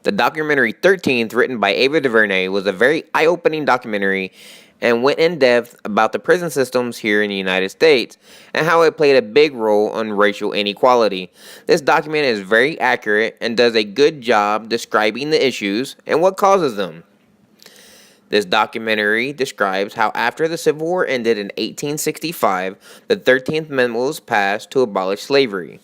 The documentary 13th, written by Ava DuVernay, was a very eye-opening documentary and went in depth about the prison systems here in the United States and how it played a big role on racial inequality. This document is very accurate and does a good job describing the issues and what causes them. This documentary describes how after the Civil War ended in 1865, the 13th Amendment was passed to abolish slavery.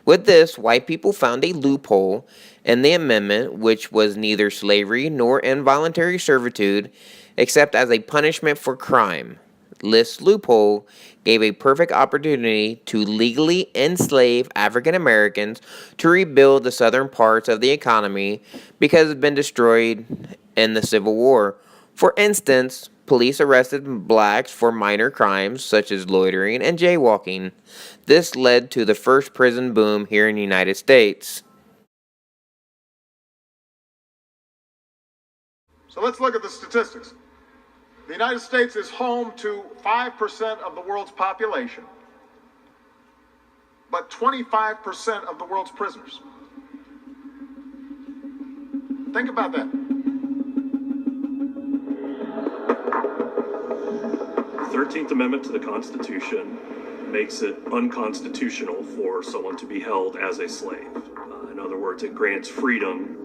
With this, white people found a loophole in the amendment which was neither slavery nor involuntary servitude except as a punishment for crime. This loophole gave a perfect opportunity to legally enslave African Americans to rebuild the southern parts of the economy because it had been destroyed in the Civil War. For instance, police arrested blacks for minor crimes such as loitering and jaywalking. This led to the first prison boom here in the United States. So let's look at the statistics. The United States is home to 5% of the world's population, but 25% of the world's prisoners. Think about that. The 13th Amendment to the Constitution makes it unconstitutional for someone to be held as a slave. In other words, it grants freedom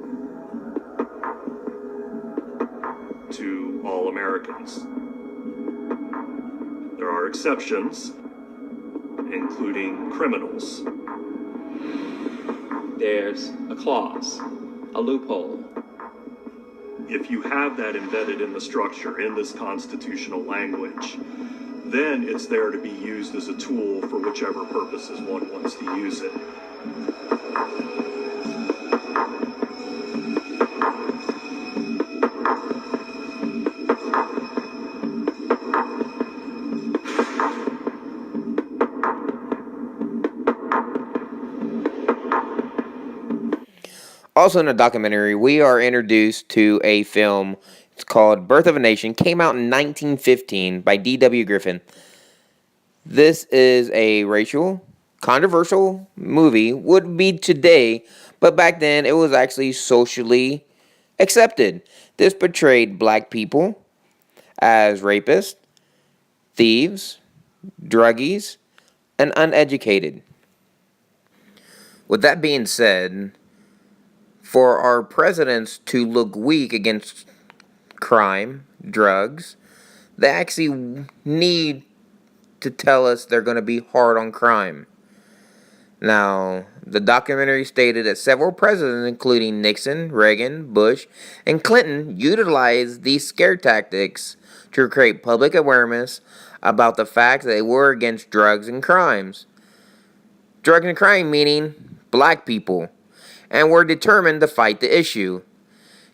to all Americans. There are exceptions, including criminals. There's a clause, a loophole. If you have that embedded in the structure, in this constitutional language, then it's there to be used as a tool for whichever purposes one wants to use it. Also in the documentary, we are introduced to a film. It's called Birth of a Nation. Came out in 1915 by D.W. Griffin. This is a racial, controversial movie. Would be today, but back then it was actually socially accepted. This portrayed black people as rapists, thieves, druggies, and uneducated. With that being said, for our presidents to look weak against crime, drugs, they actually need to tell us they're going to be hard on crime. Now, the documentary stated that several presidents, including Nixon, Reagan, Bush, and Clinton, utilized these scare tactics to create public awareness about the fact that they were against drugs and crimes. Drugs and crime meaning black people, and were determined to fight the issue.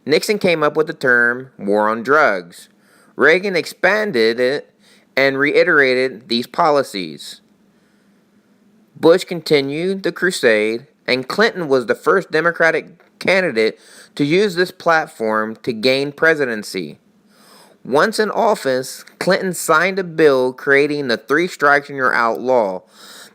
Nixon came up with the term war on drugs. Reagan expanded it and reiterated these policies. Bush continued the crusade, and Clinton was the first Democratic candidate to use this platform to gain presidency. Once in office, Clinton signed a bill creating the 3 strikes and you're out law.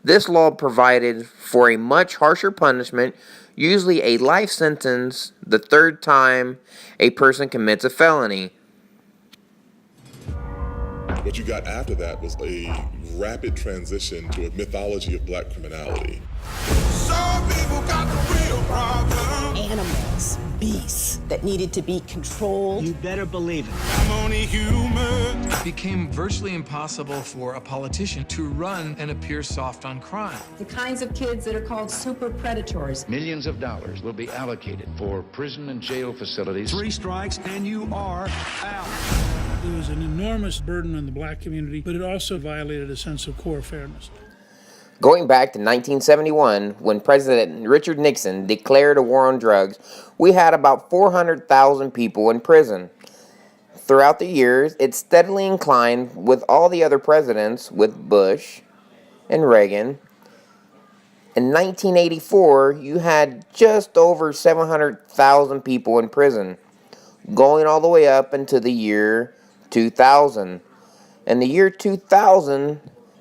This law provided for a much harsher punishment, usually a life sentence, the 3rd time a person commits a felony. What you got after that was a rapid transition to a mythology of black criminality. Some people got the real problem. Animals, beasts that needed to be controlled. You better believe it. I'm only human. It became virtually impossible for a politician to run and appear soft on crime. The kinds of kids that are called super predators. Millions of dollars will be allocated for prison and jail facilities. 3 strikes and you are out. It was an enormous burden on the black community, but it also violated a sense of core fairness. Going back to 1971, when President Richard Nixon declared a war on drugs, we had about 400,000 people in prison. Throughout the years, it steadily inclined with all the other presidents, with Bush and Reagan. In 1984, you had just over 700,000 people in prison, going all the way up into the year 2000. In the year 2000,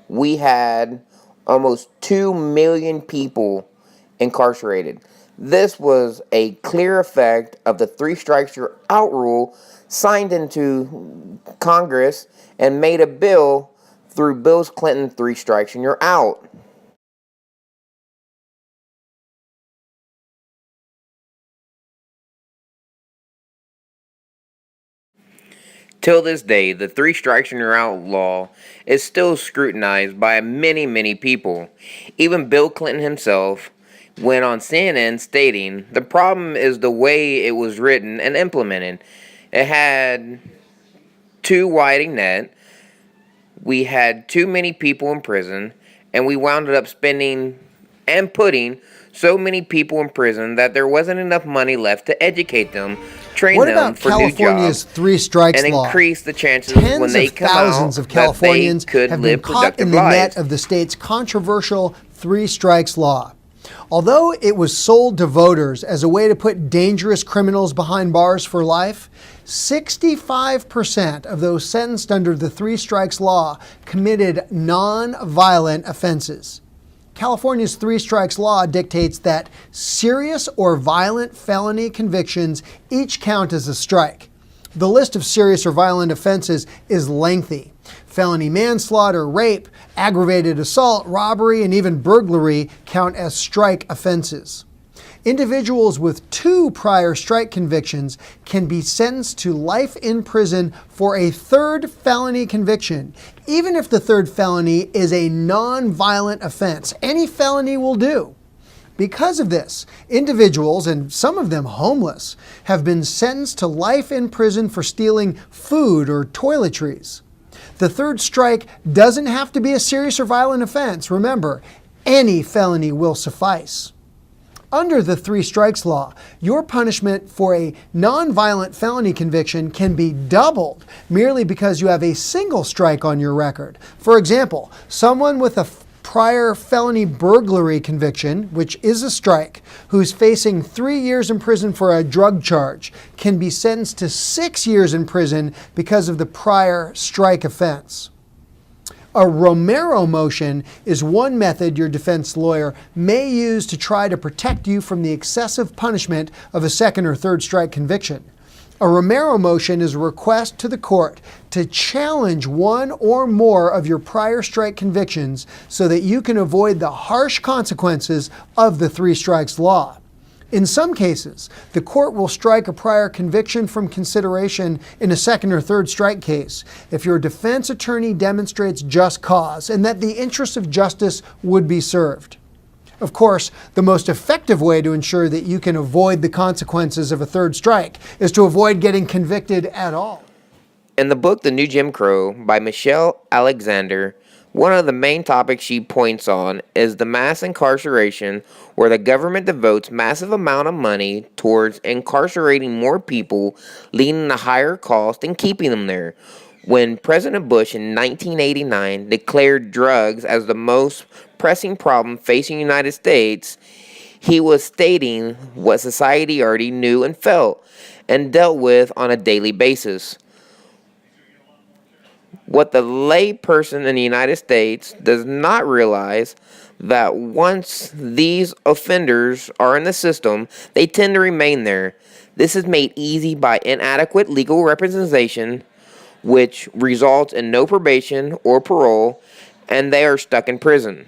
we had almost 2 million people incarcerated. This was a clear effect of the three strikes you're out rule signed into Congress and made a bill through Bill Clinton, three strikes and you're out. Till this day, the three strikes and you're out law is still scrutinized by many people. Even Bill Clinton himself went on CNN stating, the problem is the way it was written and implemented. It had too wide a net, we had too many people in prison, and we wound up spending and putting so many people in prison that there wasn't enough money left to educate them, train them for new jobs, California's three strikes and law? increase the chances Tens when they of come thousands out of Californians that they could have been live caught productive in the lives. net of the state's controversial three strikes law. Although it was sold to voters as a way to put dangerous criminals behind bars for life, 65% of those sentenced under the three strikes law committed non-violent offenses. California's three strikes law dictates that serious or violent felony convictions each count as a strike. The list of serious or violent offenses is lengthy. Felony manslaughter, rape, aggravated assault, robbery, and even burglary count as strike offenses. Individuals with 2 prior strike convictions can be sentenced to life in prison for a third felony conviction, even if the third felony is a non-violent offense. Any felony will do. Because of this, individuals, and some of them homeless, have been sentenced to life in prison for stealing food or toiletries. The third strike doesn't have to be a serious or violent offense. Remember, any felony will suffice. Under the three strikes law, your punishment for a non-violent felony conviction can be doubled merely because you have a single strike on your record. For example, someone with a prior felony burglary conviction, which is a strike, who's facing 3 years in prison for a drug charge, can be sentenced to 6 years in prison because of the prior strike offense. A Romero motion is one method your defense lawyer may use to try to protect you from the excessive punishment of a second or third strike conviction. A Romero motion is a request to the court to challenge one or more of your prior strike convictions so that you can avoid the harsh consequences of the three strikes law. In some cases, the court will strike a prior conviction from consideration in a second or third strike case if your defense attorney demonstrates just cause and that the interests of justice would be served. Of course, the most effective way to ensure that you can avoid the consequences of a third strike is to avoid getting convicted at all. In the book The New Jim Crow by Michelle Alexander, one of the main topics she points on is the mass incarceration, where the government devotes massive amount of money towards incarcerating more people, leading to higher cost and keeping them there. When President Bush in 1989 declared drugs as the most pressing problem facing the United States, he was stating what society already knew and felt and dealt with on a daily basis. What the lay person in the United States does not realize that once these offenders are in the system, they tend to remain there. This is made easy by inadequate legal representation, which results in no probation or parole, and they are stuck in prison.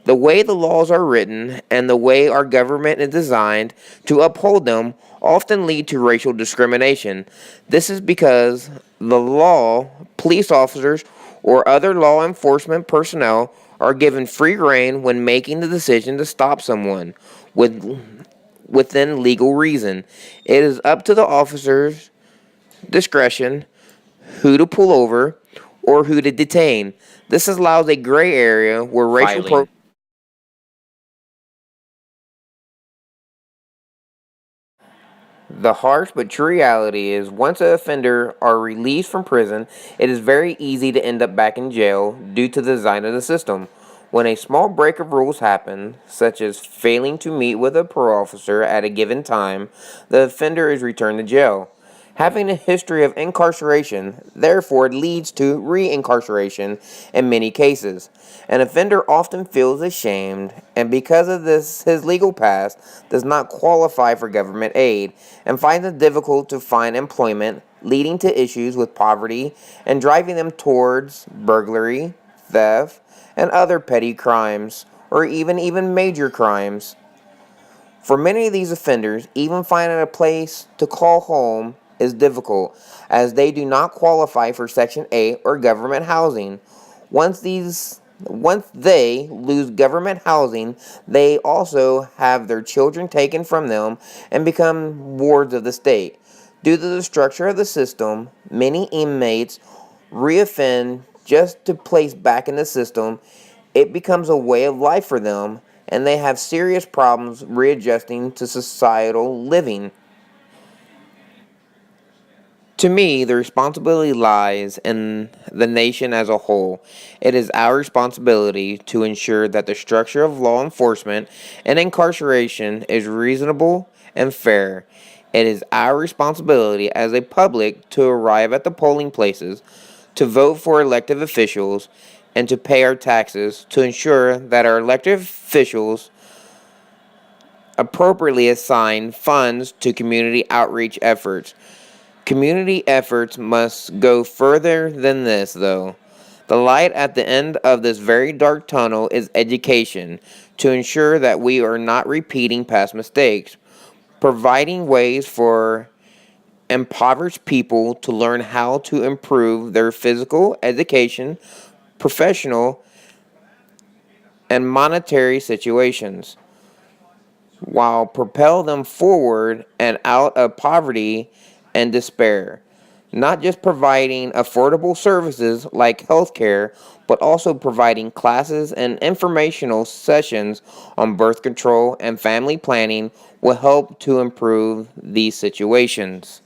The way the laws are written and the way our government is designed to uphold them often lead to racial discrimination. This is because the law, police officers, or other law enforcement personnel are given free rein when making the decision to stop someone within legal reason. It is up to the officer's discretion who to pull over or who to detain. This allows a gray area where racial The harsh but true reality is once an offender are released from prison, it is very easy to end up back in jail due to the design of the system. When a small break of rules happen, such as failing to meet with a parole officer at a given time, the offender is returned to jail. Having a history of incarceration, therefore, leads to reincarceration in many cases. An offender often feels ashamed, and because of this, his legal past does not qualify for government aid, and finds it difficult to find employment, leading to issues with poverty and driving them towards burglary, theft, and other petty crimes, or even major crimes. For many of these offenders, even finding a place to call home is difficult, as they do not qualify for Section 8 or government housing. Once they lose government housing, they also have their children taken from them and become wards of the state. Due to the structure of the system, many inmates reoffend just to place back in the system. It becomes a way of life for them, and they have serious problems readjusting to societal living. To me, the responsibility lies in the nation as a whole. It is our responsibility to ensure that the structure of law enforcement and incarceration is reasonable and fair. It is our responsibility as a public to arrive at the polling places, to vote for elected officials, and to pay our taxes to ensure that our elected officials appropriately assign funds to community outreach efforts. Community efforts must go further than this, though. The light at the end of this very dark tunnel is education, to ensure that we are not repeating past mistakes, providing ways for impoverished people to learn how to improve their physical, education, professional, and monetary situations, while propel them forward and out of poverty and despair. Not just providing affordable services like healthcare, but also providing classes and informational sessions on birth control and family planning will help to improve these situations.